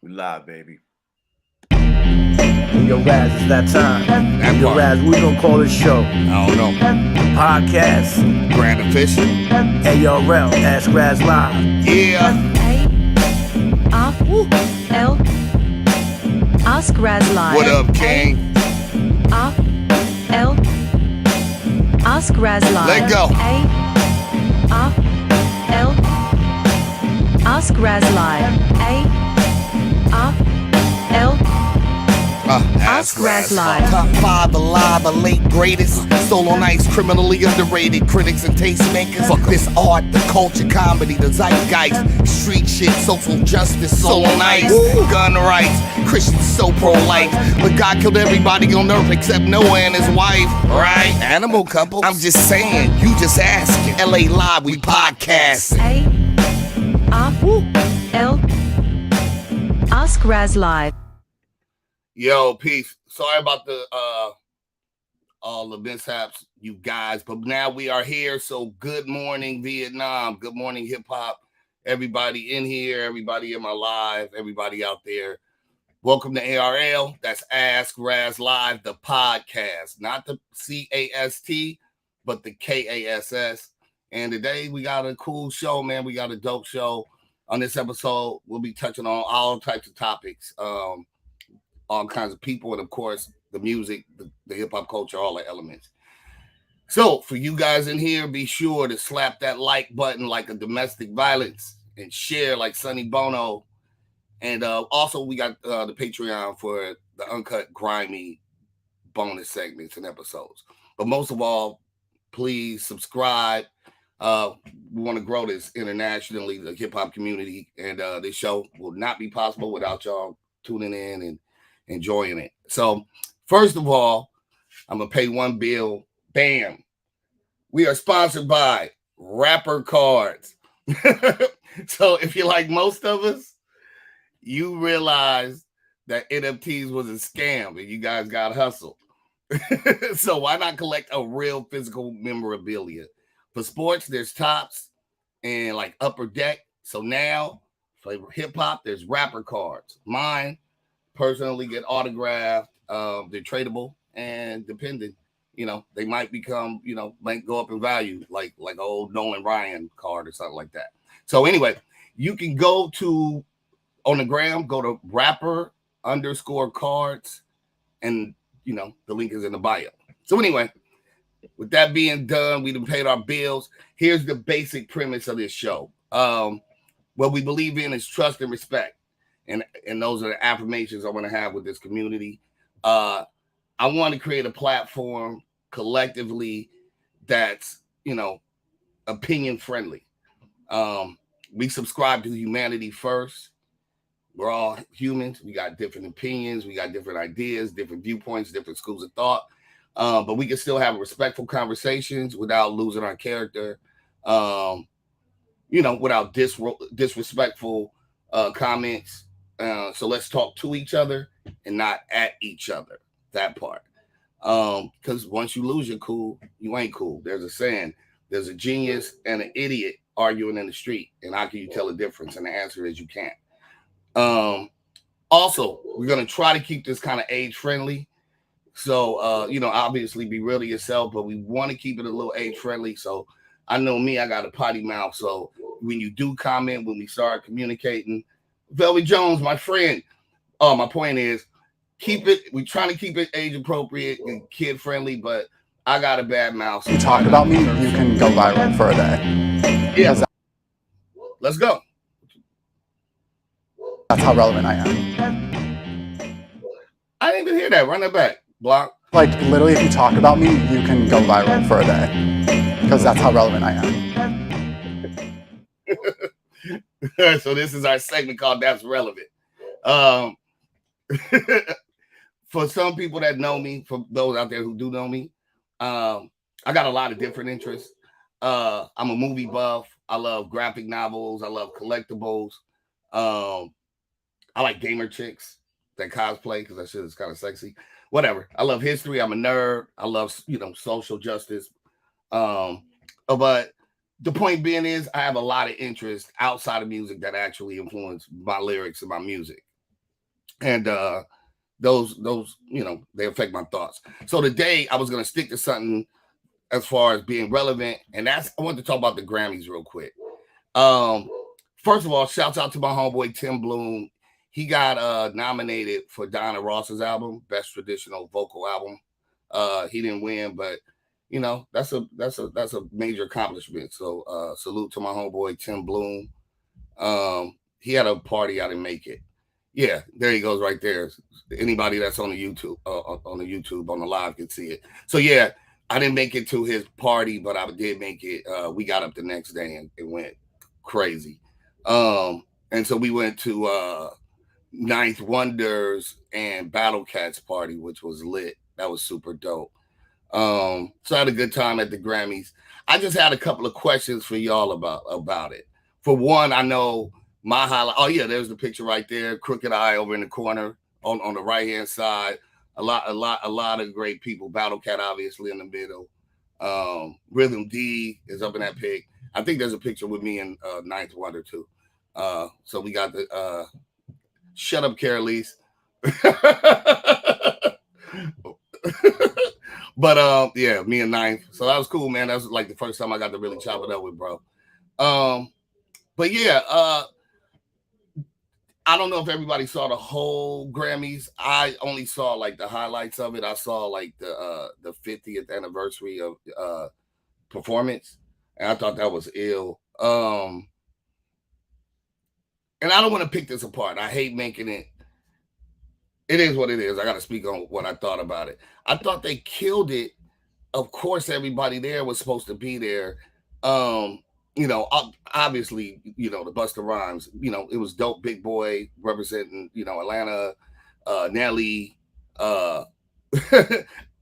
We live, baby. Yo, Raz, it's that time. Yo, Raz, what we gonna call this show? I don't know. Podcast. Grand Official. ARL, Ask Raz Live. Yeah. ARL. Ask Raz Live. What up, King? ARL. Ask Raz Live. Let go. ARL. Ask Raz Live. ARL. Ask Raz Live. Top 5 alive, a late greatest. Solo nights, criminally underrated. Critics and tastemakers. Fuck this art, the culture, comedy, the zeitgeist. Street shit, social justice, solo nights. Gun rights, Christians so pro-life. But God killed everybody on earth except Noah and his wife. Right? Animal couple. I'm just saying, you just asking. LA Live, we podcasting. ARL. Ask Raz Live. Yo, peace. Sorry about the all the mishaps, you guys, but now we are here. So good morning, Vietnam. Good morning, hip hop. Everybody in here, everybody in my live, everybody out there. Welcome to ARL. That's Ask Raz Live, the podcast, not the CAST, but the KASS. And today we got a cool show, man. We got a dope show. On this episode, we'll be touching on all types of topics. All kinds of people, and of course, the music, the hip-hop culture, all the elements. So, for you guys in here, be sure to slap that like button like a domestic violence and share like Sonny Bono. And also, we got the Patreon for the uncut, grimy bonus segments and episodes. But most of all, please subscribe. We want to grow this internationally, the hip-hop community, and this show will not be possible without y'all tuning in and enjoying it. So first of all, I'm gonna pay one bill. Bam. We are sponsored by Rapper Cards. So if you're like most of us, you realize that NFTs was a scam and you guys got hustled. So why not collect a real physical memorabilia? For sports, there's Tops and like Upper Deck. So now for hip hop, there's Rapper Cards. Mine personally get autographed. They're tradable, and depending, they might become, might go up in value, like an old Nolan Ryan card or something like that. So anyway, you can go to on the gram, go to rapper_cards, and the link is in the bio. So anyway, with that being done, we done paid our bills. Here's the basic premise of this show. What we believe in is trust and respect. And those are the affirmations I want to have with this community. I want to create a platform collectively that's, opinion friendly. We subscribe to humanity first. We're all humans. We got different opinions. We got different ideas, different viewpoints, different schools of thought. But we can still have respectful conversations without losing our character, without disrespectful comments. So let's talk to each other and not at each other. That part. Because once you lose your cool, you ain't cool. There's a saying, there's a genius and an idiot arguing in the street. And how can you tell the difference? And the answer is you can't. Also, we're going to try to keep this kind of age friendly. So, obviously be real to yourself, but we want to keep it a little age friendly. So I know me, I got a potty mouth. So when you do comment, when we start communicating, Velvet Jones, my friend. My point is, we're trying to keep it age appropriate and kid friendly, but I got a bad mouth. So you talk about me, you can go viral for a day. Yeah. Let's go. That's how relevant I am. I didn't even hear that. Run that back. Block. Like, literally, if you talk about me, you can go viral for a day. Because that's how relevant I am. So this is our segment called That's Relevant. For some people that know me, for those out there who do know me, I got a lot of different interests. I'm a movie buff. I love graphic novels. I love collectibles. I like gamer chicks that cosplay because that shit is kind of sexy. Whatever. I love history. I'm a nerd. I love, social justice. But the point being is I have a lot of interest outside of music that actually influence my lyrics and my music. And those you know, they affect my thoughts. So today I was going to stick to something as far as being relevant, and that's, I want to talk about the Grammys real quick. First of all, shouts out to my homeboy Tim Bloom. He got nominated for Diana Ross's album, Best Traditional Vocal Album. He didn't win, but you know, that's a major accomplishment. So salute to my homeboy Tim Bloom. He had a party, I didn't make it. Yeah, there he goes right there. Anybody that's on the YouTube on the live can see it. So yeah, I didn't make it to his party, but I did make it. We got up the next day and it went crazy. And so we went to Ninth Wonders and Battle Cats party, which was lit. That was super dope. So I had a good time at the Grammys. I just had a couple of questions for y'all about it. For one, I know my highlight. Oh yeah, there's the picture right there. Crooked Eye over in the corner on the right hand side. A lot of great people. Battle Cat obviously in the middle. Rhythm D is up in that pic. I think there's a picture with me in Ninth Wonder too. So we got the shut up, Carolise. But yeah, me and Ninth. So that was cool, man. That was like the first time I got to really chop it up with bro. But yeah, I don't know if everybody saw the whole Grammys. I only saw like the highlights of it. I saw like the 50th anniversary of performance, and I thought that was ill. And I don't want to pick this apart. I hate making it. It is what it is. I got to speak on what I thought about it. I thought they killed it. Of course, everybody there was supposed to be there. You know, obviously, you know, the Busta Rhymes, you know, it was dope. Big Boy representing, you know, Atlanta, Nelly. I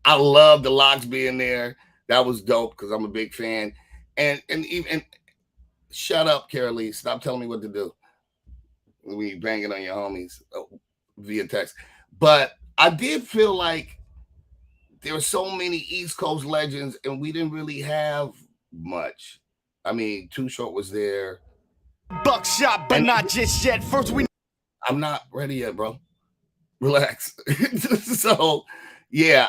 love the Locks being there. That was dope because I'm a big fan. And even shut up, Carolee. Stop telling me what to do. We banging on your homies via text. But I did feel like there were so many East Coast legends, and we didn't really have much. I mean, Too Short was there. Buckshot, but not just yet. First, I'm not ready yet, bro. Relax. So, yeah,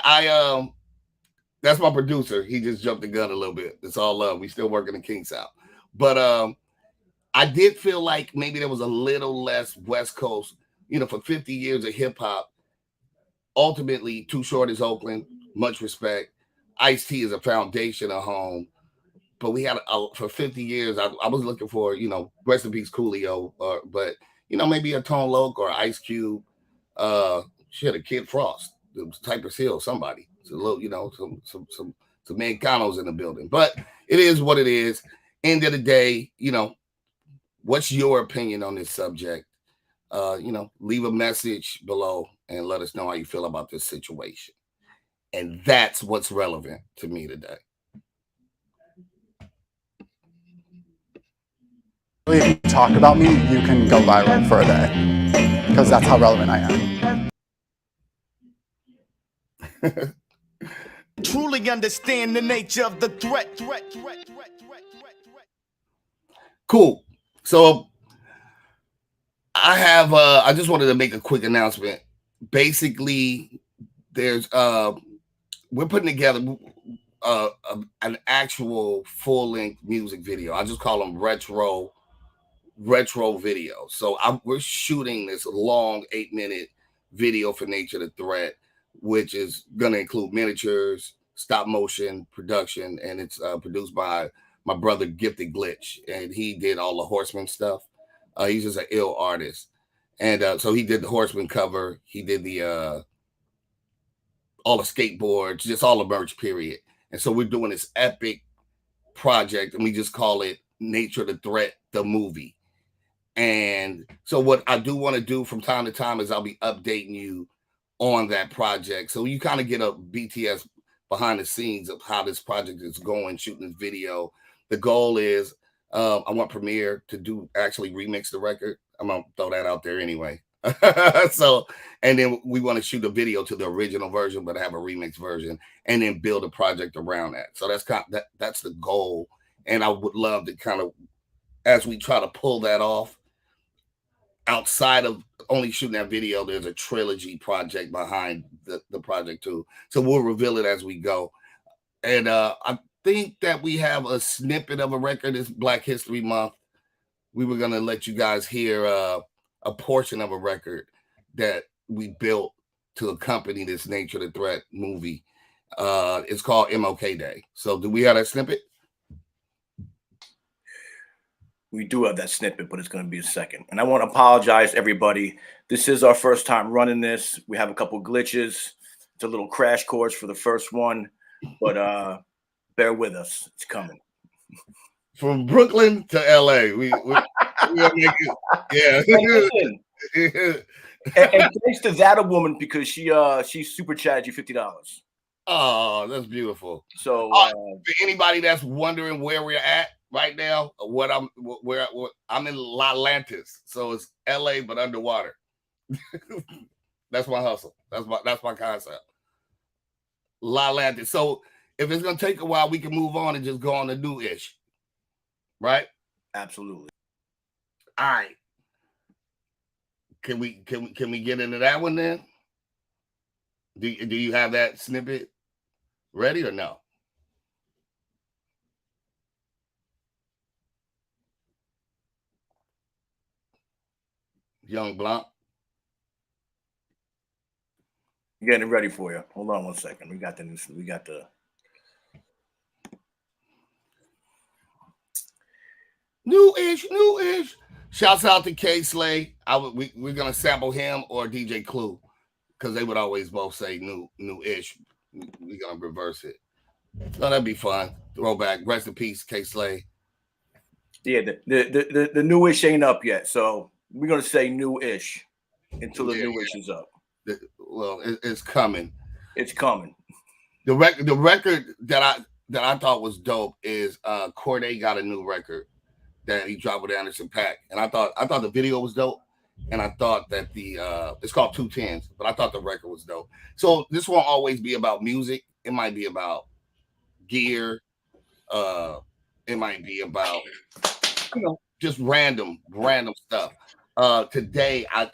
that's my producer. He just jumped the gun a little bit. It's all love. We still working the kinks out. But I did feel like maybe there was a little less West Coast. You know, for 50 years of hip hop, ultimately, Too Short is Oakland. Much respect. Ice-T is a foundation of home. But we had for 50 years, I was looking for, you know, rest in peace Coolio, but you know, maybe a Tone Loc or Ice Cube, shit, a Kid Frost, Cypress Hill, somebody. It's a little, you know, some Mancanos in the building. But it is what it is. End of the day, you know, what's your opinion on this subject? You know, leave a message below and let us know how you feel about this situation. And that's what's relevant to me today. If you talk about me, you can go viral for a day, because that's how relevant I am. Truly understand the nature of the threat. Cool. So I have I just wanted to make a quick announcement. Basically, there's we're putting together an actual full-length music video. I just call them retro videos. So we're shooting this long 8-minute video for Nature the Threat, which is going to include miniatures, stop motion production, and it's produced by my brother Gifted Glitch, and he did all the Horseman stuff. He's just an ill artist, and so he did the Horseman cover. He did the all the skateboards, just all the merch, period. And so we're doing this epic project, and we just call it Nature the Threat, the movie. And so what I do want to do from time to time is I'll be updating you on that project. So you kind of get a BTS behind the scenes of how this project is going, shooting this video. The goal is I want Premiere to actually remix the record. I'm going to throw that out there anyway. So, and then we want to shoot a video to the original version, but have a remix version, and then build a project around that. So that's the goal. And I would love to kind of, as we try to pull that off, outside of only shooting that video, there's a trilogy project behind the project too. So we'll reveal it as we go. And I think that we have a snippet of a record. It's Black History Month. We were gonna let you guys hear a portion of a record that we built to accompany this Nature the Threat movie. It's called MLK Day. So do we have that snippet? We do have that snippet, but it's going to be a second. And I want to apologize, everybody. This is our first time running this. We have a couple glitches. It's a little crash course for the first one, but bear with us. It's coming. From Brooklyn to LA. We make it, yeah. and thanks to that woman, because she super chatted you $50. Oh, that's beautiful. So for anybody that's wondering where we're at right now, I'm in Atlantis, so it's LA but underwater. That's my hustle. That's my concept. Atlantis. So if it's gonna take a while, we can move on and just go on to new-ish, right? Absolutely. All right. Can we get into that one then? Do you have that snippet ready or no? Young Blanc. Getting it ready for you. Hold on one second. We got the new-ish. Shouts out to K Slay. We're gonna sample him or DJ Clue because they would always both say new-ish. We're gonna reverse it. So that'd be fun. Throwback. Rest in peace, K Slay. Yeah, the new-ish ain't up yet, so we're gonna say new-ish until the new-ish is up. Well, it's coming. It's coming. The record that I thought was dope is Corday got a new record that he dropped with Anderson .Paak, and I thought the video was dope, and I thought that it's called 210s, but I thought the record was dope. So this won't always be about music. It might be about gear. It might be about just random stuff. Today I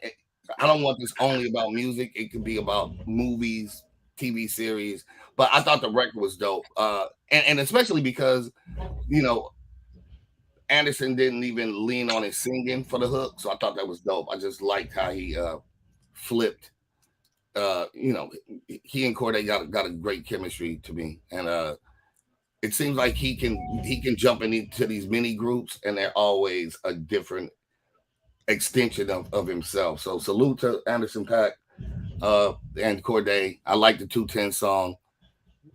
don't want this only about music. It could be about movies, TV series, but I thought the record was dope. And especially because, Anderson didn't even lean on his singing for the hook. So I thought that was dope. I just liked how he flipped. He and Corday got a great chemistry to me. And it seems like he can jump into these mini groups and they're always a different extension of himself. So salute to Anderson .Paak and Corday. I like the 210 song,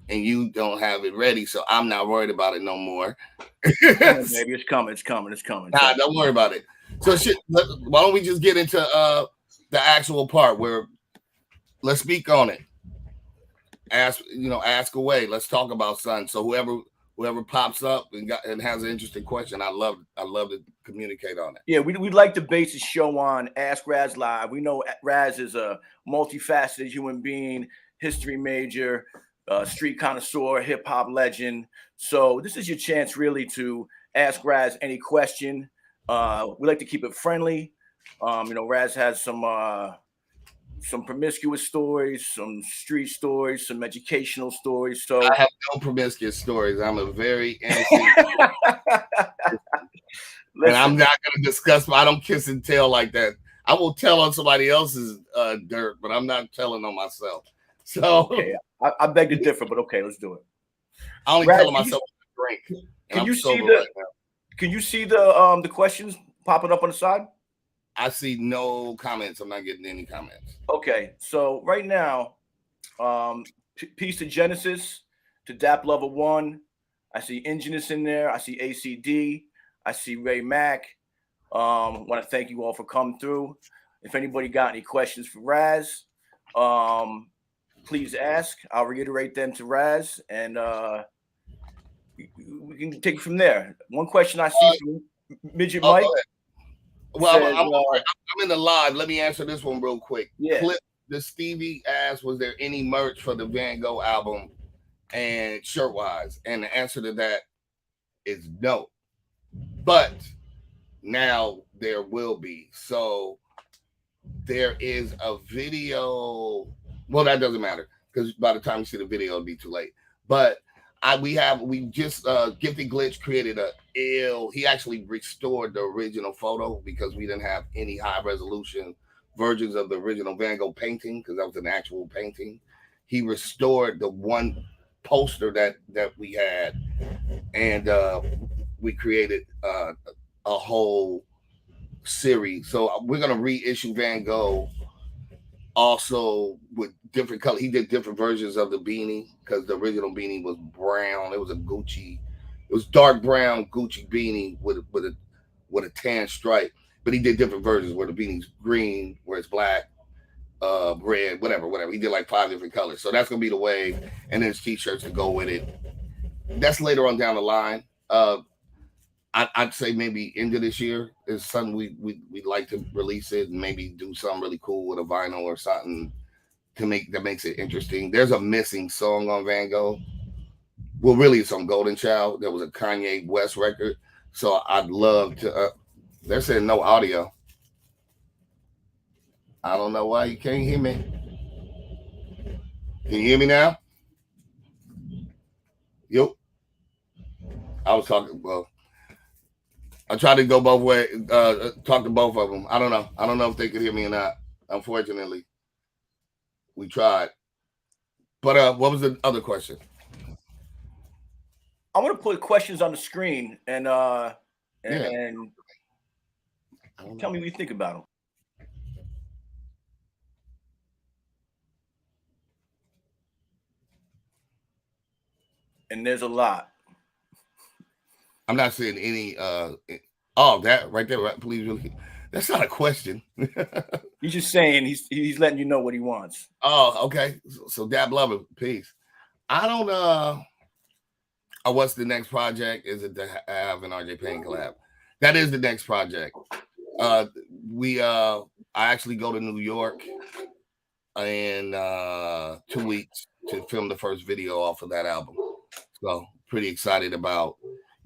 and you don't have it ready, so I'm not worried about it no more. Maybe it's coming. Nah, don't worry about it. So why don't we just get into the actual part where let's speak on it. Ask away. Let's talk about something. So whoever pops up and has an interesting question, I love to communicate on it. Yeah, we'd like to base the show on Ask Raz Live. We know Raz is a multifaceted human being, history major, street connoisseur, hip hop legend. So this is your chance really to ask Raz any question. We like to keep it friendly. Raz has some promiscuous stories, some street stories, some educational stories. So I have no promiscuous stories. I'm a very innocent and I'm not going to discuss. I don't kiss and tell like that. I will tell on somebody else's dirt, but I'm not telling on myself. So okay, I beg to differ, but okay, let's do it. I only tell myself to drink. Can you see the questions popping up on the side? I see no comments. I'm not getting any comments. Okay, so right now, piece of Genesis to DAP Level 1. I see Ingenus in there. I see ACD. I see Ray Mack. Want to thank you all for coming through. If anybody got any questions for Raz, please ask. I'll reiterate them to Raz, and we can take it from there. One question I see from Midget Mike. Well, I'm in the live. Let me answer this one real quick. Yeah. Clip the Stevie asked, was there any merch for the Van Gogh album and shirt wise? And the answer to that is no. But now there will be. So there is a video. Well, that doesn't matter because by the time you see the video, it'll be too late. But we just Gifted Glitch created he actually restored the original photo because we didn't have any high resolution versions of the original Van Gogh painting because that was an actual painting. He restored the one poster that we had, and we created a whole series. So we're gonna reissue Van Gogh also with different color. He did different versions of the beanie because the original beanie was brown. It was dark brown Gucci beanie with a tan stripe. But he did different versions where the beanie's green, where it's black, red, whatever. He did like 5 different colors. So that's gonna be the way, and then his t-shirts to go with it. That's later on down the line. I'd say maybe end of this year is something we'd like to release it and maybe do something really cool with a vinyl or something that makes it interesting. There's a missing song on Van Gogh. Well, really, it's on Golden Child. There was a Kanye West record. So I'd love to. They're saying no audio. I don't know why you can't hear me. Can you hear me now? Yep. I was talking. Well, I tried to go both ways, talk to both of them. I don't know. I don't know if they could hear me or not. Unfortunately, we tried. But what was the other question? I want to put questions on the screen and tell me what you think about them. And there's a lot. I'm not saying any. That right there. Right, please, really. That's not a question. He's just saying he's letting you know what he wants. Oh, okay. So Dab Lover, peace. I don't. What's the next project? Is it to have an RJ Payne collab? That is the next project. I actually go to New York in 2 weeks to film the first video off of that album. So pretty excited about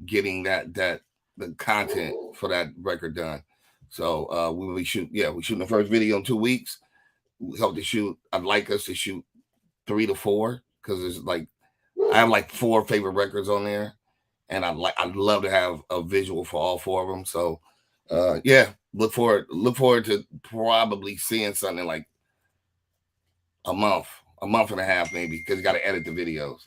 getting the content for that record done. So we're shooting the first video in 2 weeks. We hope to shoot. I'd like us to shoot 3 to 4 because it's like I have like 4 favorite records on there, and I'd love to have a visual for all 4 of them. So look forward to probably seeing something like a month and a half maybe because you got to edit the videos.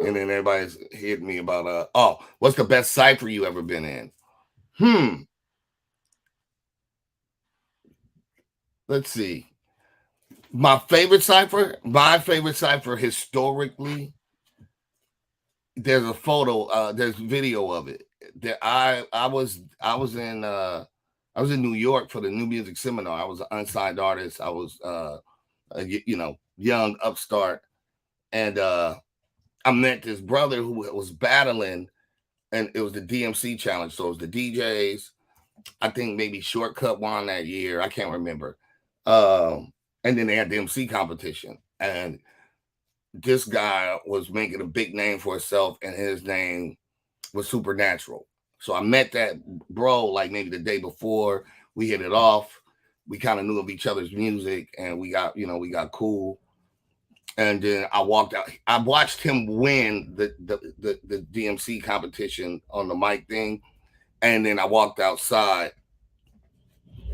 And then everybody's hitting me about what's the best cipher you ever been in? Let's see. My favorite cipher historically, there's a photo, there's video of it. That I was in New York for the New Music Seminar. I was an unsigned artist. I was young upstart, and I met this brother who was battling, and it was the DMC challenge. So it was the DJs. I think maybe Shortcut won that year. I can't remember. And then they had the MC competition. And this guy was making a big name for himself, and his name was Supernatural. So I met that bro like maybe the day before. We hit it off. We kind of knew of each other's music, and we got cool. And then I walked out. I watched him win the DMC competition on the mic thing. And then I walked outside,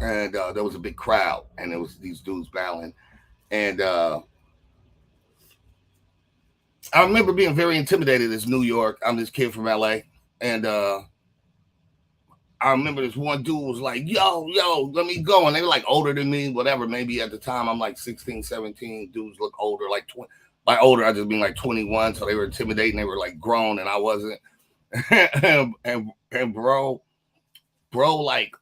and there was a big crowd, and there was these dudes battling. And I remember being very intimidated as New York. I'm this kid from LA. And I remember this one dude was like, yo, let me go. And they were like older than me, whatever. Maybe at the time I'm like 16, 17. Dudes look older, like 20. By older, I just mean like 21. So they were intimidating. They were like grown, and I wasn't. and bro, like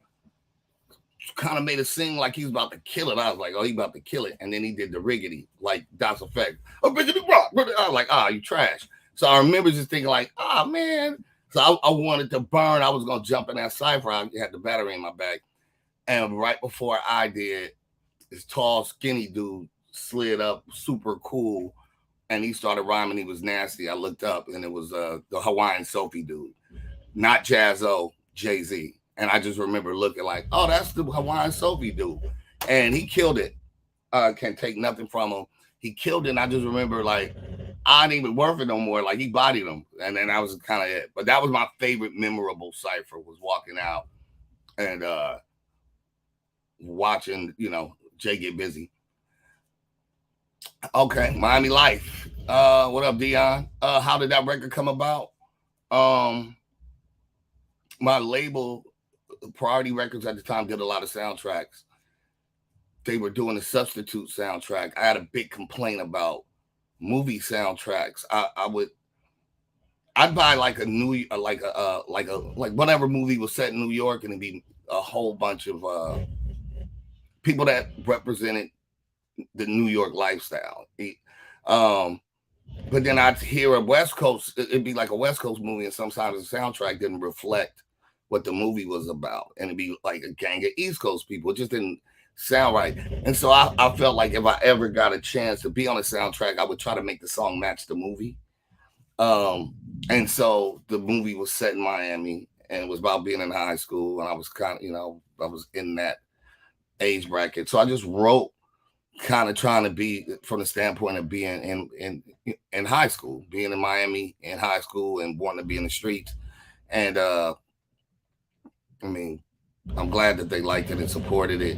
kind of made it sing like he was about to kill it. I was like, oh, he about to kill it. And then he did the riggedy, like Das Effect. Oh, riggedy rock. I was like, you trash. So I remember just thinking like, man. So I wanted to burn. I was going to jump in that cipher. I had the battery in my bag. And right before I did, this tall, skinny dude slid up, super cool. And he started rhyming. He was nasty. I looked up, and it was the Hawaiian Sophie dude. not Jazzo, Jay-Z. And I just remember looking like, oh, that's the Hawaiian Sophie dude. And he killed it. Can't take nothing from him. He killed it. And I just remember like, I ain't even worth it no more. Like he bodied him. And then that was kind of it. But that was my favorite memorable cipher, was walking out and watching, you know, Jay get busy. Okay, Miami Life. What up, Dion? How did that record come about? My label, Priority Records at the time, did a lot of soundtracks. They were doing a substitute soundtrack. I had a big complaint about movie soundtracks. I'd buy like a new, like whatever movie was set in New York, and it'd be a whole bunch of people that represented the New York lifestyle. But then I'd hear a West Coast, it'd be like a West Coast movie, and sometimes the soundtrack didn't reflect what the movie was about. And it'd be like a gang of East Coast people. It just didn't sound right. And so I felt like if I ever got a chance to be on a soundtrack, I would try to make the song match the movie. And so the movie was set in Miami, and it was about being in high school. And I was kind of, you know, I was in that age bracket. So I just wrote kind of trying to be from the standpoint of being in high school, being in Miami in high school and wanting to be in the streets. And I mean, I'm glad that they liked it and supported it,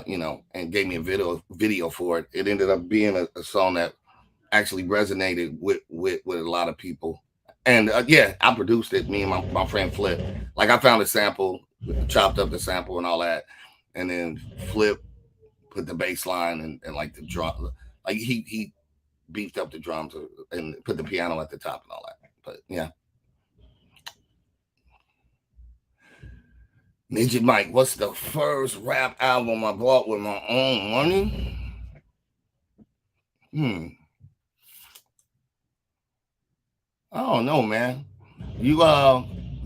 you know, and gave me a video for it. It ended up being a song that actually resonated with a lot of people. And yeah, I produced it, me and my friend Flip. Like I found a sample, chopped up the sample and all that, and then Flip put the bass line and like the drum, like he beefed up the drums and put the piano at the top and all that. But yeah. Midget Mike, what's the first rap album I bought with my own money? I don't know, man. You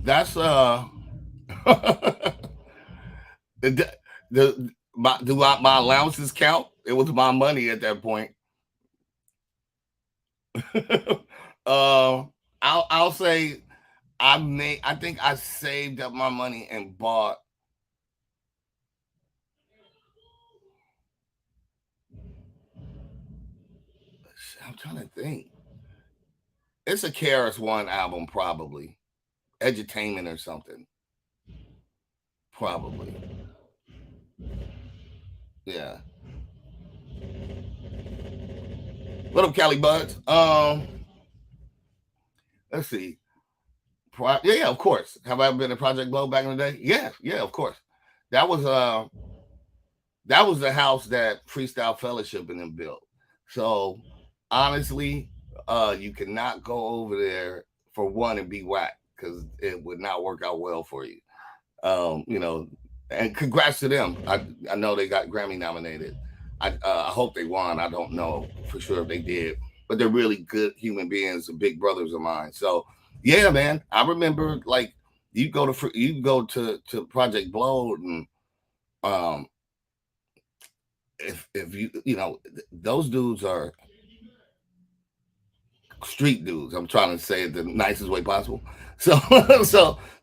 that's do my allowances count? It was my money at that point. I'll say I think I saved up my money and bought I'm trying to think. It's a KRS-One album, probably. Edutainment or something. Probably. Yeah. What up, Cali Buds? Let's see. Yeah, of course. Have I ever been to Project Blow back in the day? Yeah, of course. That was the house that Freestyle Fellowship and them built. So honestly, you cannot go over there for one and be whack, because it would not work out well for you. You know, and congrats to them. I know they got Grammy nominated. I hope they won. I don't know for sure if they did, but they're really good human beings, big brothers of mine. So yeah, man, I remember like you go to Project Blow, and if you know, those dudes are street dudes. I'm trying to say it the nicest way possible. So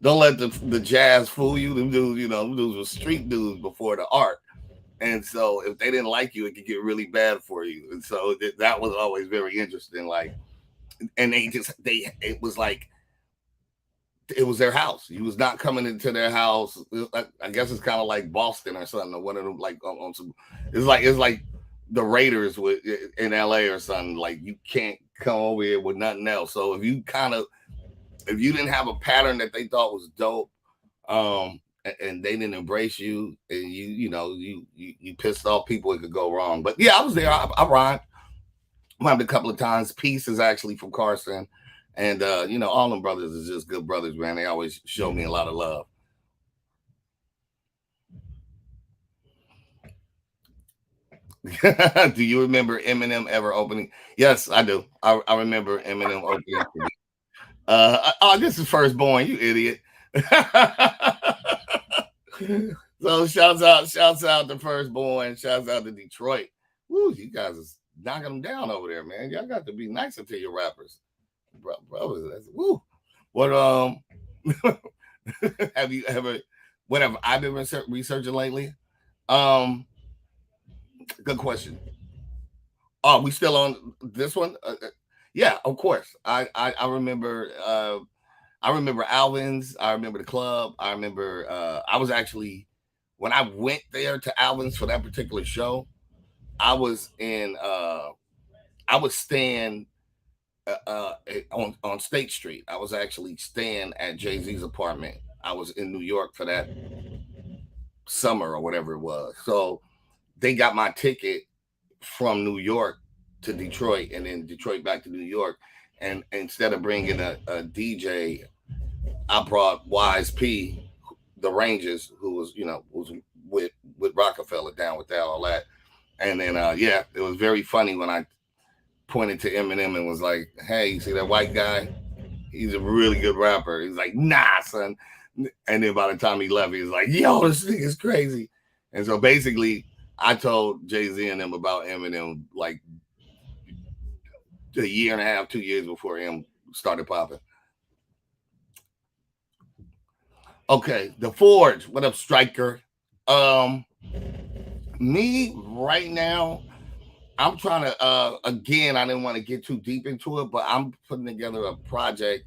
don't let the jazz fool you. Them dudes, you know, them dudes were street dudes before the art. And so if they didn't like you, it could get really bad for you. And so that was always very interesting. Like, and it was like, it was their house. You was not coming into their house. I guess it's kind of like Boston or something, or one of them, like on some, it's like the Raiders in LA or something. Like, you can't come over here with nothing else. So if you didn't have a pattern that they thought was dope, and they didn't embrace you, and you pissed off people, it could go wrong. But yeah, I was there. I rhymed a couple of times. Peace is actually from Carson. And you know, all them brothers is just good brothers, man. They always show me a lot of love. Do you remember Eminem ever opening? Yes, I do. I remember Eminem opening. This is Firstborn, you idiot. So shouts out to Firstborn. Shouts out to Detroit. Woo, you guys is knocking them down over there, man. Y'all got to be nicer to your rappers. Brothers, that's woo. What Have you ever, whatever I've been researching lately? Good question. Oh, we still on this one? Yeah, of course. I remember. I remember Alvin's. I remember the club. I remember. I was actually when I went there to Alvin's for that particular show. I was in. I was staying on State Street. I was actually staying at Jay-Z's apartment. I was in New York for that summer or whatever it was. So they got my ticket from New York to Detroit and then Detroit back to New York. And instead of bringing a DJ, I brought Wise P, the Rangers, who was, was with Rockefeller down with all that. And then, yeah, it was very funny when I pointed to Eminem and was like, hey, you see that white guy? He's a really good rapper. He's like, nah, son. And then by the time he left, he was like, yo, this thing is crazy. And so basically, I told Jay-Z and them about Eminem like a year and a half, 2 years before him started popping. Okay, The Forge. What up, Striker? Me right now, I'm trying to, again, I didn't want to get too deep into it, but I'm putting together a project,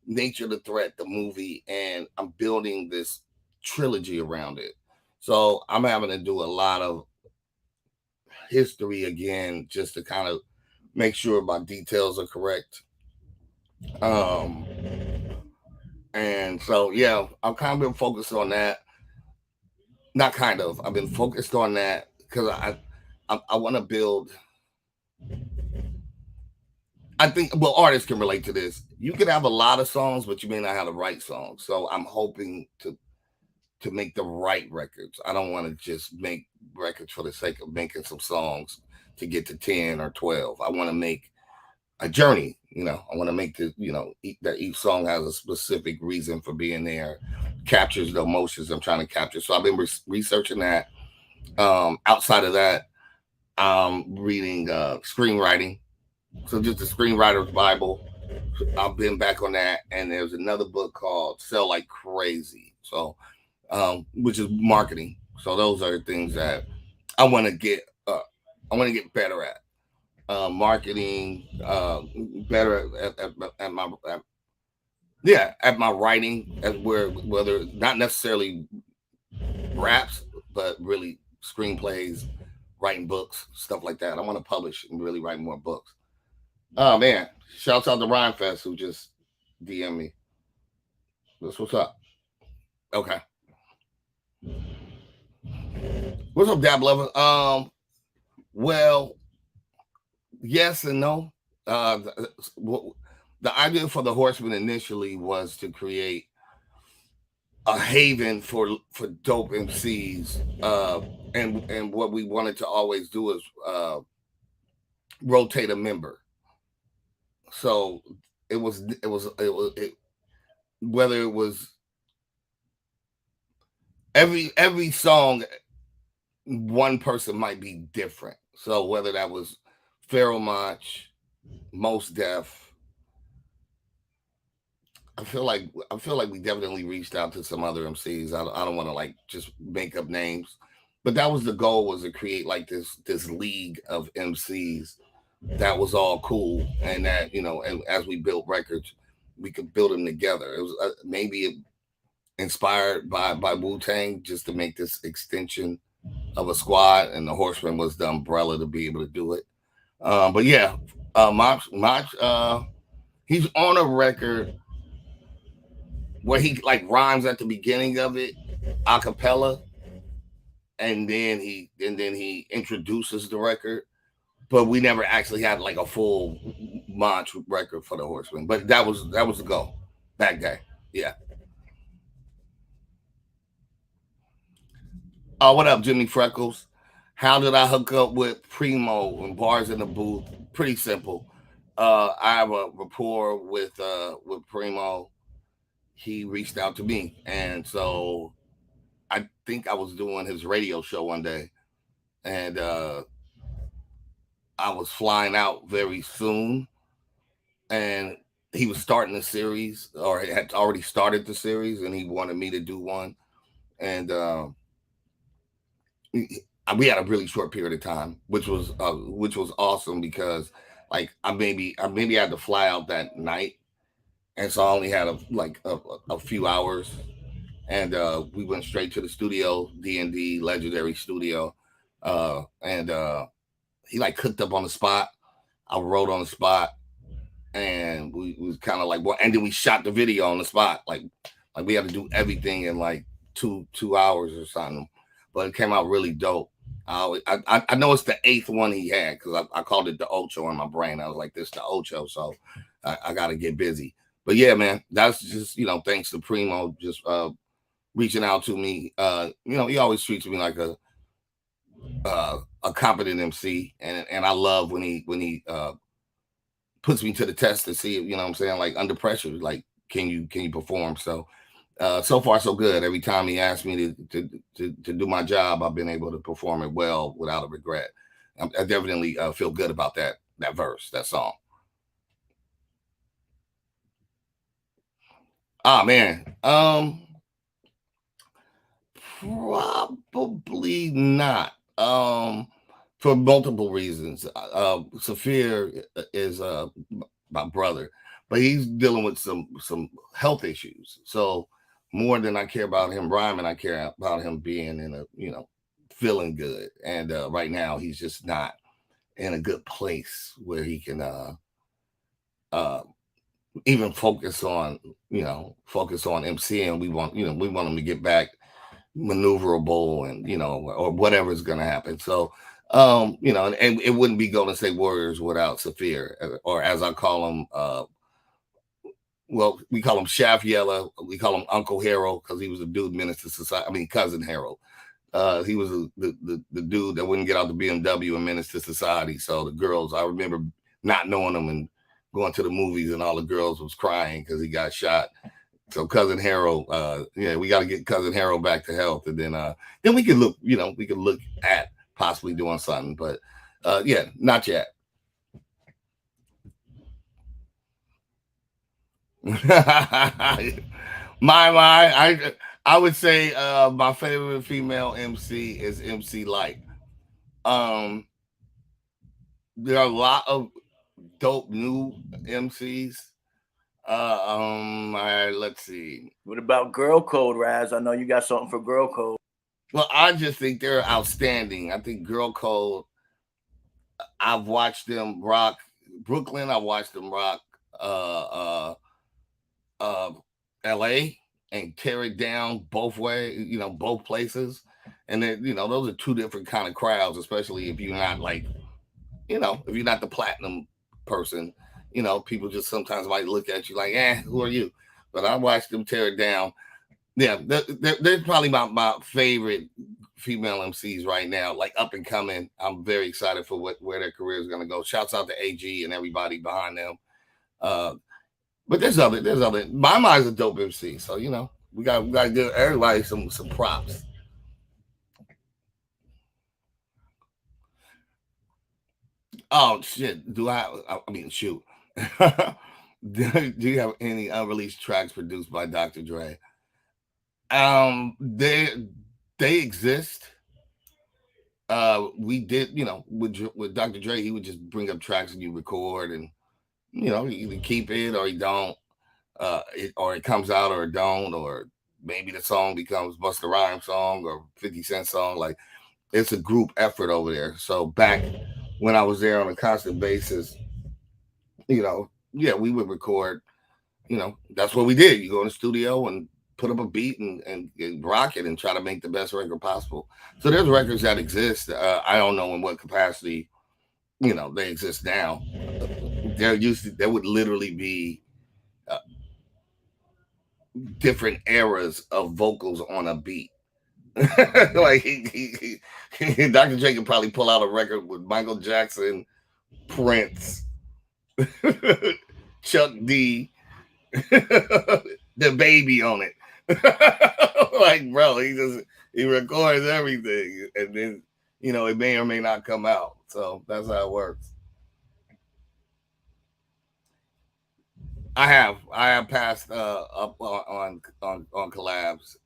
Nature the Threat, the movie, and I'm building this trilogy around it. So I'm having to do a lot of history again, just to kind of make sure my details are correct. And so, yeah, I've kind of been focused on that. Not kind of, I've been focused on that because I want to build. I think, well, artists can relate to this. You can have a lot of songs, but you may not have the right songs. So I'm hoping to make the right records. I don't want to just make records for the sake of making some songs to get to 10 or 12. I want to make a journey. I want to make the, that each song has a specific reason for being there, captures the emotions I'm trying to capture. So I've been researching that. Outside of that, I'm reading screenwriting. So just the Screenwriter's Bible. I've been back on that. And there's another book called Sell Like Crazy. So, which is marketing. So those are the things that I want to get. I want to get better at. Marketing, better at my at my writing, whether not necessarily raps, but really screenplays, writing books, stuff like that. I want to publish and really write more books. Oh man, shouts out to Rhyme Fest who just DM me. That's what's up. Okay. What's up, Dab Lover? Well, yes and no. The idea for the Horseman initially was to create a haven for dope MCs, and what we wanted to always do is rotate a member. So it was whether it was every song, one person might be different. So whether that was Pharoah Monch, Mos Def, I feel like we definitely reached out to some other MCs. I don't want to like just make up names, but that was the goal, was to create like this league of MCs that was all cool, and that and as we built records, we could build them together. It was maybe inspired by Wu-Tang, just to make this extension of a squad, and the Horseman was the umbrella to be able to do it. But yeah, Mach, he's on a record where he like rhymes at the beginning of it, a cappella, and then he introduces the record. But we never actually had like a full Mach record for the Horseman. But that was the goal back then. Yeah. What up, Jimmy Freckles? How did I hook up with Primo and Bars in the Booth? Pretty simple. I have a rapport with Primo. He reached out to me, and so I think I was doing his radio show one day, and I was flying out very soon, and he was starting a series, or had already started the series, and he wanted me to do one. And we had a really short period of time, which was awesome, because like I maybe had to fly out that night, and so I only had a few hours, and we went straight to the studio, D&D Legendary Studio, and he like cooked up on the spot. I wrote on the spot, and we was kind of like, well, and then we shot the video on the spot, like we had to do everything in like two hours or something, but it came out really dope. I know it's the 8th one he had, because I called it the Ocho in my brain. I was like, this the Ocho, so I got to get busy. But yeah, man, that's just, thanks to Primo just reaching out to me. He always treats me like a competent MC, and I love when he puts me to the test to see, what I'm saying, like under pressure, like can you perform? So so far so good. Every time he asked me to do my job, I've been able to perform it well without a regret. I definitely feel good about that verse, that song. Ah, man. Probably not. For multiple reasons. Cipher is my brother, but he's dealing with some health issues. So more than I care about him rhyming, I care about him being in a, feeling good. And right now he's just not in a good place where he can even focus on MCing. We want him to get back maneuverable, and or whatever is going to happen. So and it wouldn't be Golden State Warriors without Cipher, or as I call him, well, we call him Shaft Yella. We call him Uncle Harold, because he was a dude Menace to Society. I mean, Cousin Harold. He was the dude that wouldn't get out the BMW and Menace to Society. So the girls, I remember not knowing him and going to the movies, and all the girls was crying because he got shot. So Cousin Harold, we got to get Cousin Harold back to health, and then we can look, we can look at possibly doing something, but not yet. I would say my favorite female MC is MC Light. There are a lot of dope new MCs. All right, let's see. What about Girl Code, Raz? I know you got something for Girl Code. Well, I just think they're outstanding. I think Girl Code, I've watched them rock Brooklyn. I watched them rock LA and tear it down both ways, both places. And then, those are two different kind of crowds, especially if you're not like, if you're not the platinum person, people just sometimes might look at you like, who are you? But I watched them tear it down. Yeah, they're probably my favorite female MCs right now, like up and coming. I'm very excited for where their career is going to go. Shouts out to AG and everybody behind them. But there's other. My mind's a dope MC, so we got to give everybody some props. Oh shit! Do I mean, shoot. Do you have any unreleased tracks produced by Dr. Dre? They exist. We did, with Dr. Dre, he would just bring up tracks and you record, and you either keep it or you don't. Or it comes out or it don't, or maybe the song becomes Busta Rhymes song or 50 Cent song. Like, it's a group effort over there. So back when I was there on a constant basis, we would record. That's what we did. You go in the studio and put up a beat and rock it and try to make the best record possible. So there's records that exist. I don't know in what capacity, they exist now. There would literally be different eras of vocals on a beat. Like Dr. J could probably pull out a record with Michael Jackson, Prince, Chuck D, the baby on it. Like, bro, he records everything, and then it may or may not come out. So that's how it works. I have passed up on collabs.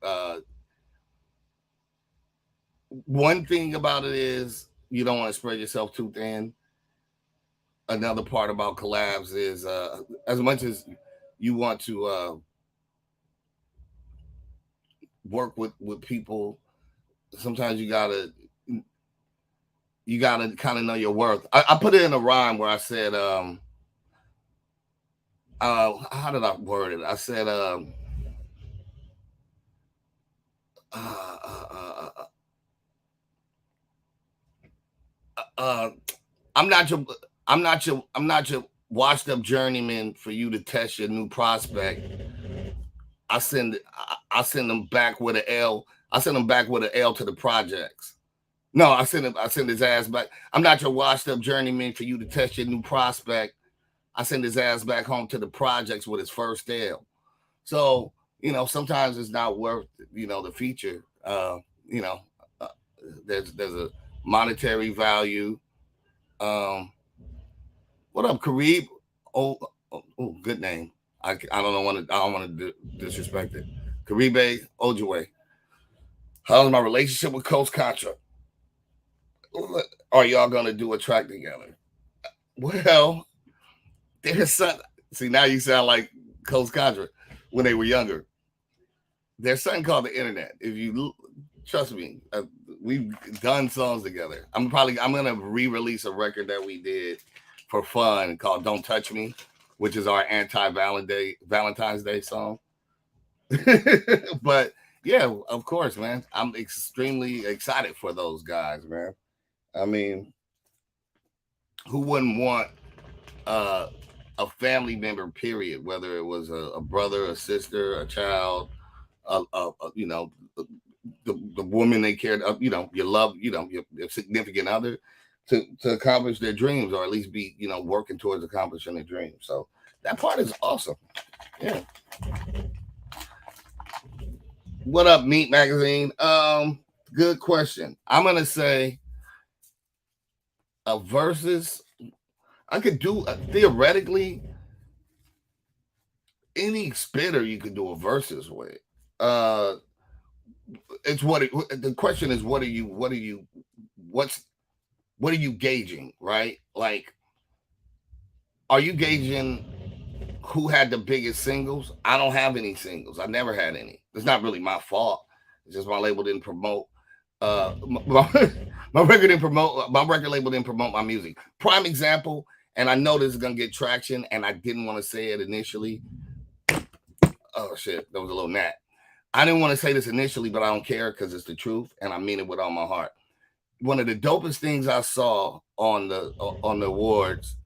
One thing about it is you don't want to spread yourself too thin. Another part about collabs is as much as you want to work with people, sometimes you gotta kind of know your worth. I put it in a rhyme where I said how did I word it? I said I'm not your washed up journeyman for you to test your new prospect. I send them back with an L. I send them back with an L to the projects. No, I send his ass back. I'm not your washed up journeyman for you to test your new prospect. I send his ass back home to the projects with his first L. So, sometimes it's not worth, the feature. There's a monetary value. What up, Kareeb? Oh, good name. I don't want to disrespect it. Karibe Ojue. How's my relationship with Coach Contra? Are y'all gonna do a track together? Well, there's son. See, now you sound like Coach Contra when they were younger. There's something called the internet. If you trust me, we've done songs together. I'm gonna re-release a record that we did for fun called "Don't Touch Me," which is our Valentine's Day song. But yeah, of course, man. I'm extremely excited for those guys, man. I mean, who wouldn't want a family member, period, whether it was a brother, a sister, a child, the woman they cared, your love, your significant other, to accomplish their dreams, or at least be, working towards accomplishing their dreams. So that part is awesome. Yeah. What up, Meat Magazine? Good question. I'm gonna say a versus. I could do theoretically any spitter you could do a versus with. It's the question is, what are you gauging, right? Like, are you gauging who had the biggest singles? I don't have any singles. I never had any. It's not really my fault. It's just my label didn't promote. My record label didn't promote my music. Prime example, and I know this is gonna get traction, and I didn't want to say it initially. Oh shit, that was a little gnat. I didn't want to say this initially, but I don't care because it's the truth, and I mean it with all my heart. One of the dopest things I saw on the awards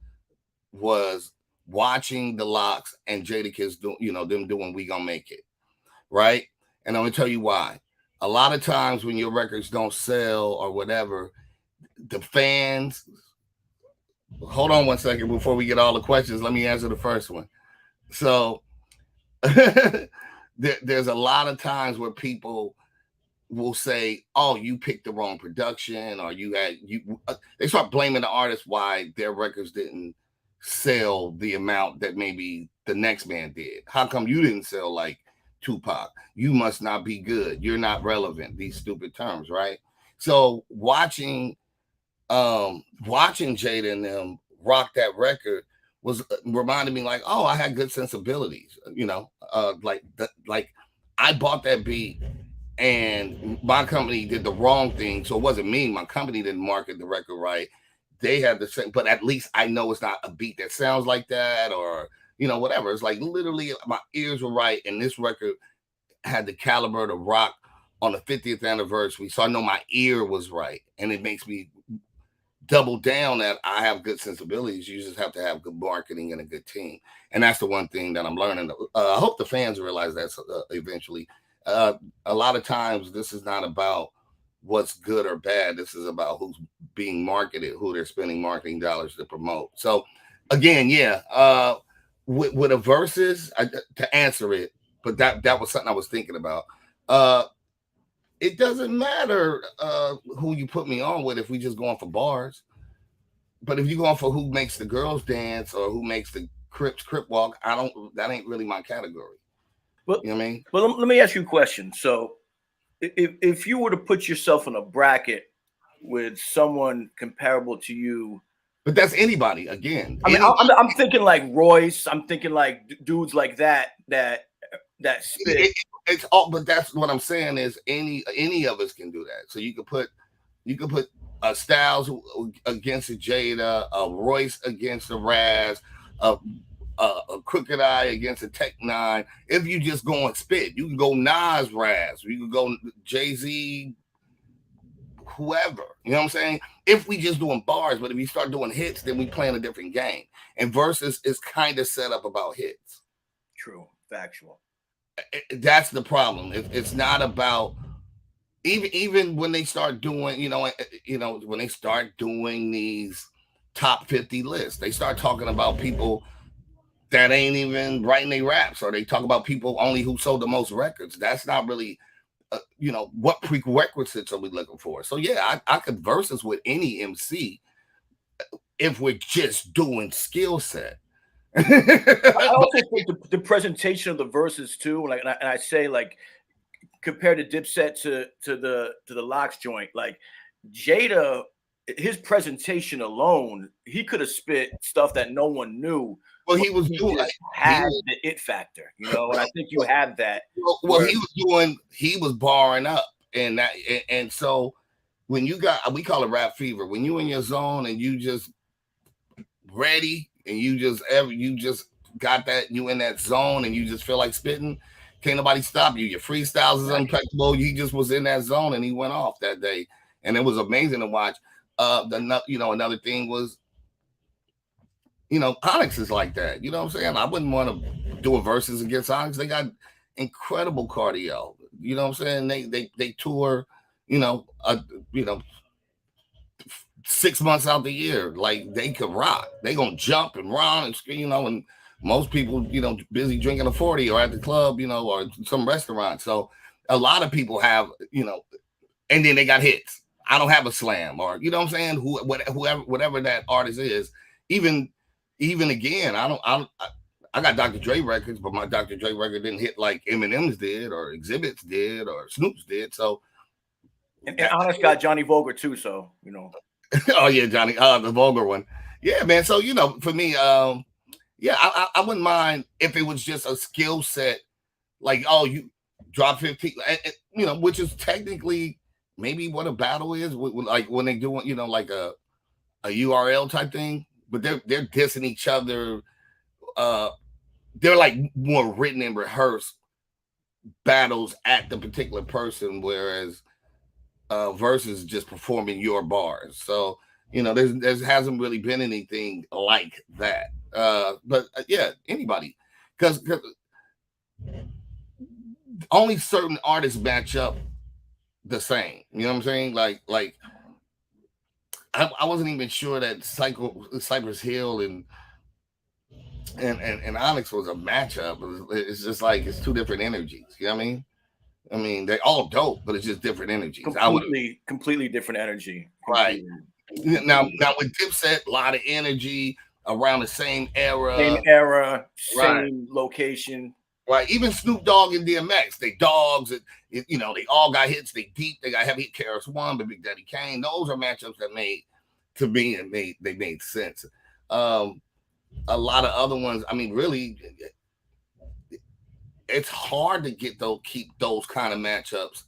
was watching the Locks and Jadakiss them doing "We Gonna Make It," right? And I'm gonna tell you why. A lot of times when your records don't sell or whatever, the fans. Hold on one second before we get all the questions. Let me answer the first one. So there's a lot of times where people will say, "Oh, you picked the wrong production," or they start blaming the artist why their records didn't sell the amount that maybe the next man did. How come you didn't sell like Tupac? You must not be good. You're not relevant. These stupid terms, right? So watching Jada and them rock that record was reminding me like, oh, I had good sensibilities, like I bought that beat and my company did the wrong thing. So it wasn't me. My company didn't market the record right. They had the same, but at least I know it's not a beat that sounds like that, or whatever. It's like literally my ears were right, and this record had the caliber to rock on the 50th anniversary. So I know my ear was right, and it makes me double down that I have good sensibilities. You just have to have good marketing and a good team, and that's the one thing that I'm learning. I hope the fans realize that eventually. A lot of times, this is not about what's good or bad. This is about who's being marketed, who they're spending marketing dollars to promote. So again, with a versus, to answer it, but that was something I was thinking about. It doesn't matter who you put me on with if we just going for bars. But if you're going for who makes the girls dance or who makes the Crips, Crip Walk. That ain't really my category. Well, you know what I mean? Well, let me ask you a question. So if you were to put yourself in a bracket with someone comparable to you, but that's anybody again. I mean, I'm thinking like Royce. I'm thinking like dudes like that spit. It's all, but that's what I'm saying is any of us can do that. So you could put a Styles against a Jada, a Royce against a Raz, a Crooked Eye against a Tech Nine. If you just go and spit, you can go Nas Raz, you can go Jay-Z, whoever. You know what I'm saying? If we just doing bars, but if you start doing hits, then we playing a different game. And versus is kind of set up about hits. True, factual. That's the problem. It's not about even when they start doing, when they start doing these top 50 lists, they start talking about people that ain't even writing their raps, or they talk about people only who sold the most records. That's not really, what prerequisites are we looking for? So yeah, I could versus with any MC if we're just doing skill set. I also think the presentation of the verses too, like, and I say like compared to Dipset to the Locks joint, like Jada, his presentation alone, he could have spit stuff that no one knew. Well, he was doing had the it factor, and I think you had that. Well, he was barring up, and so when you got, we call it rap fever, when you in your zone and you just ready and you just got that, you in that zone and you just feel like spitting, can't nobody stop you. Your freestyles is impeccable. He just was in that zone and he went off that day, and it was amazing to watch. Another thing was, Onyx is like that. You know what I'm saying? I wouldn't want to do a versus against Onyx. They got incredible cardio. You know what I'm saying? They tour, 6 months out the year. Like, they could rock. They gonna jump and run and scream, and most people, busy drinking a 40 or at the club, or some restaurant. So a lot of people have, and then they got hits. I don't have a slam, or you know what I'm saying? Whatever that artist is, even again, I got Dr. Dre records, but my Dr. Dre record didn't hit like Eminem's did, or Exhibit's did, or Snoop's did. So, and Onyx got Johnny Vulgar too. So oh yeah, Johnny, the Vulgar one. Yeah, man. So for me, I wouldn't mind if it was just a skill set, like, oh, you drop 15, which is technically maybe what a battle is, like when they do, like a URL type thing. But they're dissing each other. They're like more written and rehearsed battles at the particular person, whereas versus just performing your bars. So there hasn't really been anything like that. But yeah, anybody, because only certain artists match up the same. You know what I'm saying? Like I wasn't even sure that Cypress Hill and Onyx was a matchup. It's just like it's two different energies. You know what I mean? I mean, they're all dope, but it's just different energies. Completely different energy. Right. Now with Dipset, a lot of energy around the same era. Same location. Right. Even Snoop Dogg and DMX, they dogs. They all got hits. They deep. They got heavy. KRS-One, but Big Daddy Kane. Those are matchups that made sense. A lot of other ones. I mean, really, it's hard to keep those kind of matchups.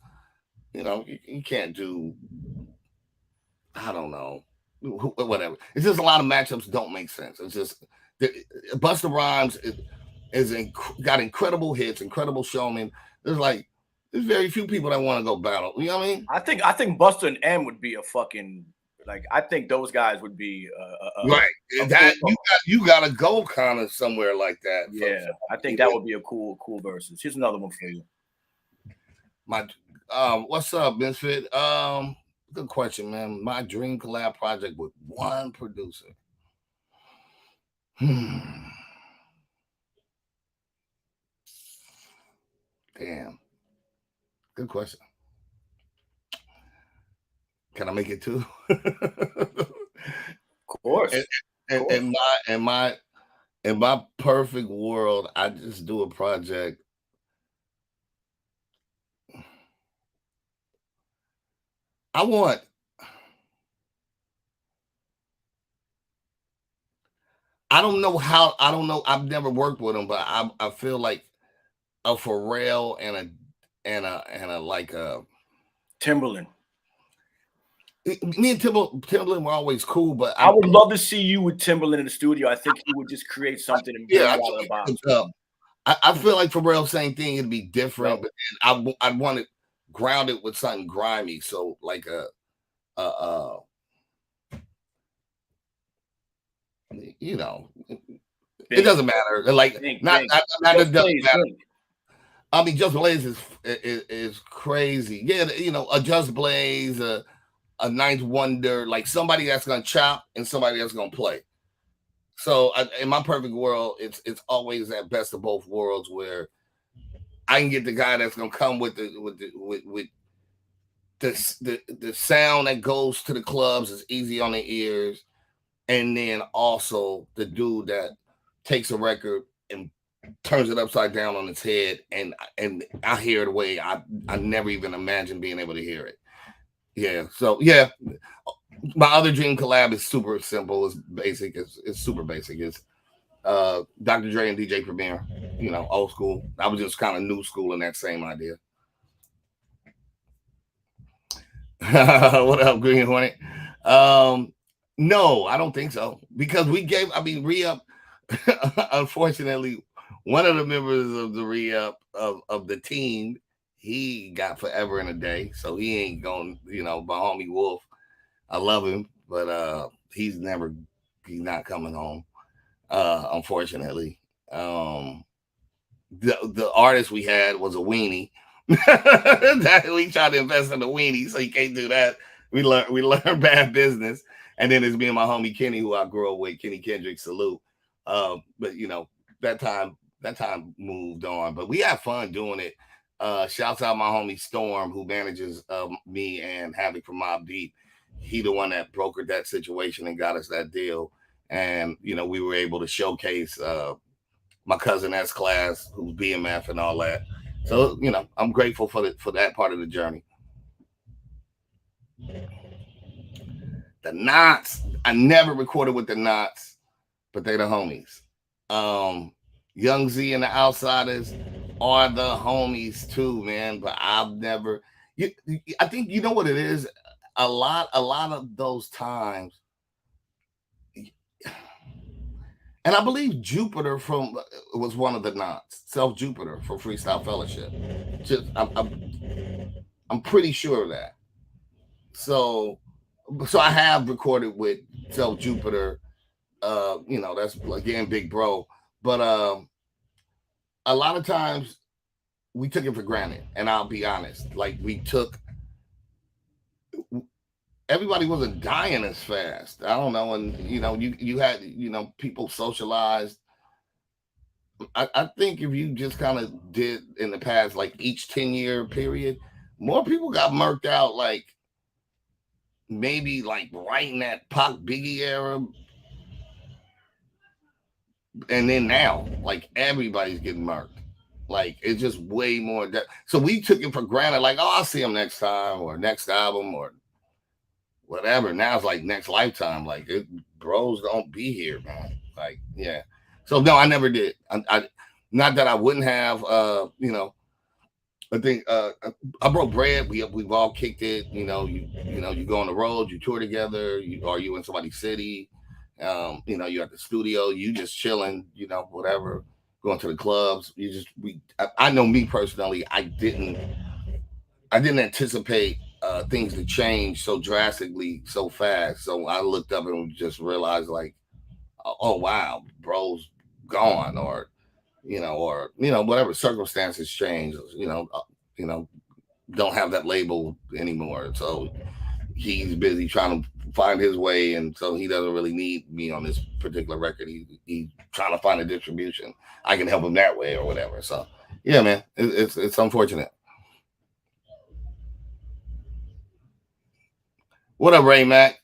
You can't do. I don't know. Whatever. It's just a lot of matchups don't make sense. It's just Busta Rhymes got incredible hits, incredible showman. There's very few people that want to go battle. You know what I mean? I think Busta and M would be a fucking, like, I think those guys would be right. You gotta go kind of somewhere like that. Yeah, I think that would be a cool versus. Here's another one for you. What's up, Misfit? Good question, man. My dream collab project with one producer. Damn. Good question. Can I make it two? Of course. And my In my perfect world, I just do a project. I don't know how, I don't know. I've never worked with him, but I feel like a Pharrell and a like a Timberland. Me and Timberland were always cool, but I would love to see you with Timberland in the studio. I think he would just create something and bring yeah, you out of the box. I feel like Pharrell, same thing. It'd be different, but then I want it grounded with something grimy. So like you know, it doesn't matter. Like it doesn't matter. I mean, Just Blaze is crazy. Yeah, you know, a Just Blaze, a Ninth Wonder, like somebody that's gonna chop and somebody that's gonna play. So in my perfect world, it's always that best of both worlds where I can get the guy that's gonna come with the sound that goes to the clubs is easy on the ears, and then also the dude that takes a record and turns it upside down on its head, and I hear it the way I never even imagined being able to hear it. Yeah, so yeah, my other dream collab is super simple. It's basic. It's super basic. It's Dr. Dre and DJ Premier. You know, old school. I was just kind of new school in that same idea. What up, Green Hornet? No, I don't think so. Because re-up, unfortunately, one of the members of the re-up of the team, he got forever and a day. So he ain't going, you know, my homie Wolf. I love him, but he's not coming home. Unfortunately. The artist we had was a weenie. That we tried to invest in a weenie, so you can't do that. We learned bad business. And then it's me and my homie Kenny, who I grew up with, Kenny Kendrick, salute. But you know, that time moved on. But we had fun doing it. Shouts out my homie Storm, who manages me and Havoc from Mobb Deep. He the one that brokered that situation and got us that deal. And you know, we were able to showcase my cousin S Class, who's BMF and all that. So you know, I'm grateful for that part of the journey. The Knots, I never recorded with the Knots, but they the homies. Young Z and the Outsiders are the homies too, man. But I've never. I think you know what it is. A lot of those times, and I believe Jupiter was one of the Knots. Self Jupiter from Freestyle Fellowship. I'm pretty sure of that. So I have recorded with Self Jupiter. You know, that's again Big Bro. But a lot of times we took it for granted, and I'll be honest. Like everybody wasn't dying as fast. I don't know, and you know, you had people socialized. I think if you just kind of did in the past, like each 10-year period, more people got murked out. Like maybe like right in that Pac Biggie era, and then now, like everybody's getting murked. Like it's just way more. So we took it for granted. Like, oh, I'll see him next time or next album or whatever. Now it's like next lifetime. Like bros don't be here, man. Like yeah. So no, I never did. I not that I wouldn't have. You know, I think I broke bread. We've all kicked it. You know, you go on the road, you tour together. You in somebody's city. You know, you're at the studio. You just chilling. You know, whatever. Going to the clubs. I know me personally. I didn't anticipate things to change so drastically so fast. So I looked up and just realized like, oh wow, bro's gone, or whatever circumstances change. Don't have that label anymore. So he's busy trying to find his way, and so he doesn't really need me on this particular record. He's trying to find a distribution. I can help him that way or whatever. So yeah, man, it's unfortunate. What up, Ray Mac?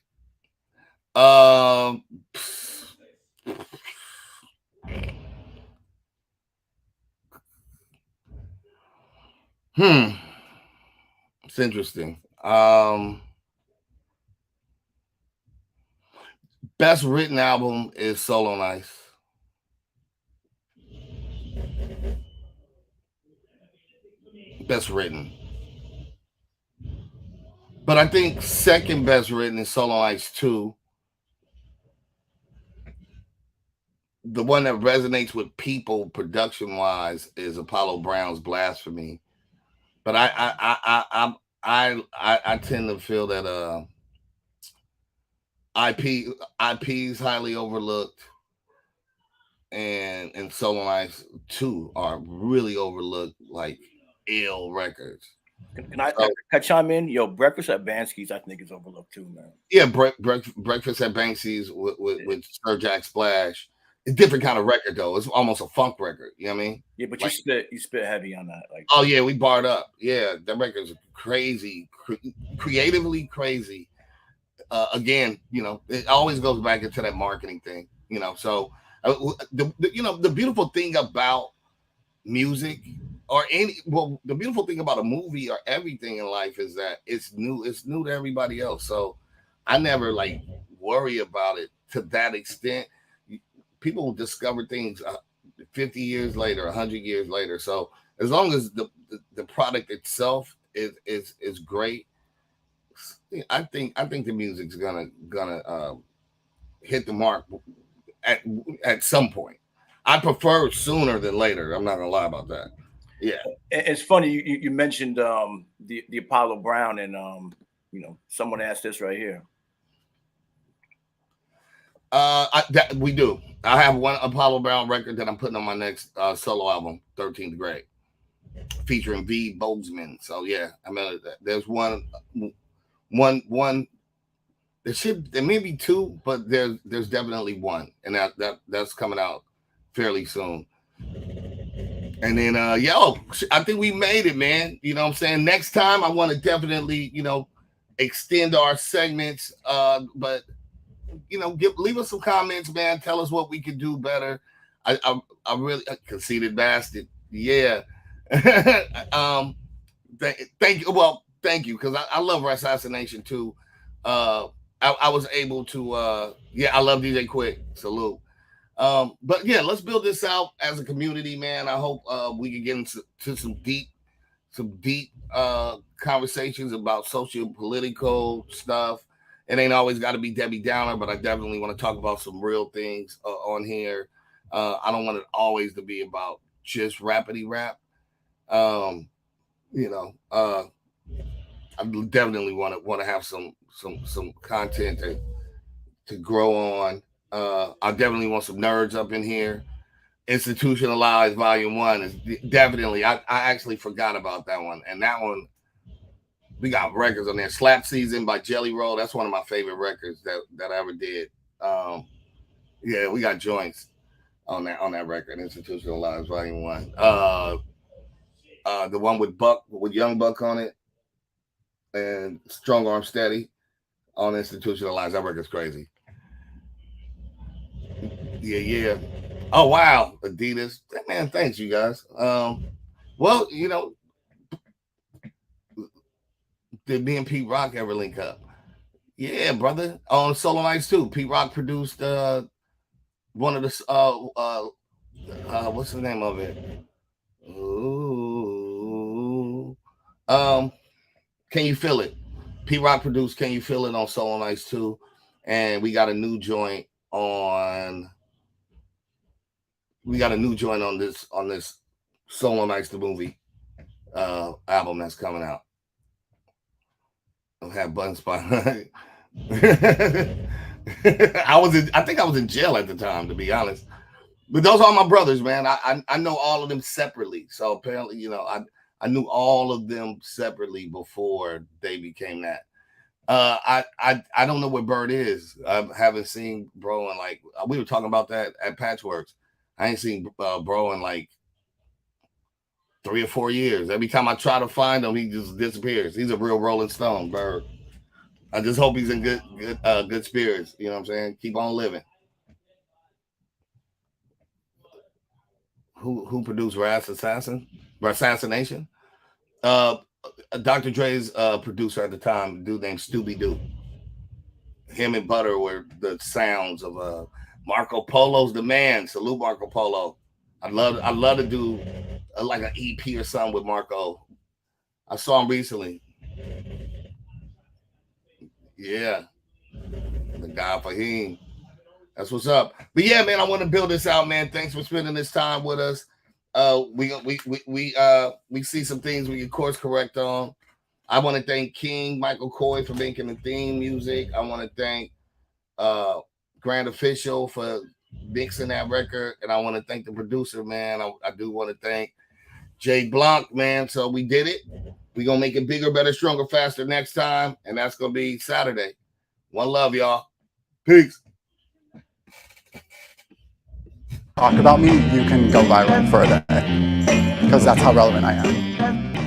It's interesting. Best written album is Soul on Ice. Best written. But I think second best written is Soul on Ice 2. The one that resonates with people production wise is Apollo Brown's Blasphemy. But I tend to feel that IP is highly overlooked, and Soul on Ice 2 are really overlooked, like ill records. Can I chime in? Yo, Breakfast at Bansky's, I think, is overlooked too, man. Yeah, Breakfast at Banksy's with Sir Jack Splash. It's a different kind of record though. It's almost a funk record. You know what I mean? Yeah, but like, you spit heavy on that. Like, oh yeah, we barred up. Yeah, that record's crazy, creatively crazy. Again, you know, it always goes back into that marketing thing. You know, so the beautiful thing about music or the beautiful thing about a movie or everything in life is that it's new to everybody else. So I never like worry about it to that extent. People will discover things 50 years later, 100 years later. So as long as the product itself is great, I think the music's gonna hit the mark at some point. I prefer sooner than later. I'm not gonna lie about that. Yeah, it's funny you mentioned the Apollo Brown, and you know, someone asked this right here. We do. I have one Apollo Brown record that I'm putting on my next solo album, 13th Grade, featuring V. Bozeman. So yeah, I mean, there's one. There may be two, but there's definitely one, and that's coming out fairly soon. And then I think we made it, man. You know what I'm saying? Next time I want to definitely, extend our segments. But leave us some comments, man. Tell us what we could do better. I really conceited bastard. Yeah. Thank you. Well, thank you, because I love Assassination too. I was able to I love DJ Quick. Salute. But yeah, let's build this out as a community, man. I hope we can get into some deep conversations about socio-political stuff. It ain't always got to be Debbie Downer, but I definitely want to talk about some real things on here. I don't want it always to be about just rappity rap. I definitely want to have some content to grow on. I definitely want some nerds up in here. Institutionalized Volume 1 is definitely. I actually forgot about that one, and that one we got records on there. Slap Season by Jelly Roll. That's one of my favorite records that I ever did. Yeah, we got joints on that record. Institutionalized Volume 1. The one with Young Buck on it, and Strong Arm Steady on Institutionalized. That record's crazy. Yeah. Oh wow, Adidas. Man, thanks you guys. Well, did me and Pete Rock ever link up? Yeah, brother. On Solo Nights too. Pete Rock produced one of the what's the name of it? Ooh. Can You Feel It? Pete Rock produced Can You Feel It on Solo Nights too. And we got a new joint on this Solo Nights the movie album that's coming out. I've had Button Spot. I think I was in jail at the time, to be honest. But those are my brothers, man. I know all of them separately. So apparently, I knew all of them separately before they became that. I don't know where Bird is. I haven't seen bro in like, we were talking about that at Patchworks. I ain't seen bro in like 3 or 4 years. Every time I try to find him, he just disappears. He's a real Rolling Stone, Bird. I just hope he's in good spirits. You know what I'm saying? Keep on living. Who produced Assassination? Dr. Dre's producer at the time, a dude named Stubby Doo. Him and Butter were the sounds of Marco Polo's the man. Salute Marco Polo. I'd love to do like an EP or something with Marco. I saw him recently. Yeah. The guy Fahim. That's what's up. But yeah, man, I want to build this out, man. Thanks for spending this time with us. We see some things we can course correct on. I want to thank King Michael Coy for making the theme music. I want to thank Grand Official for mixing that record, and I want to thank the producer, man. I do want to thank Jay Blanc, man. So we did it. We're gonna make it bigger, better, stronger, faster next time, and that's gonna be Saturday. One love, y'all. Peace. Talk about me, you can go viral for a day, because that's how relevant I am.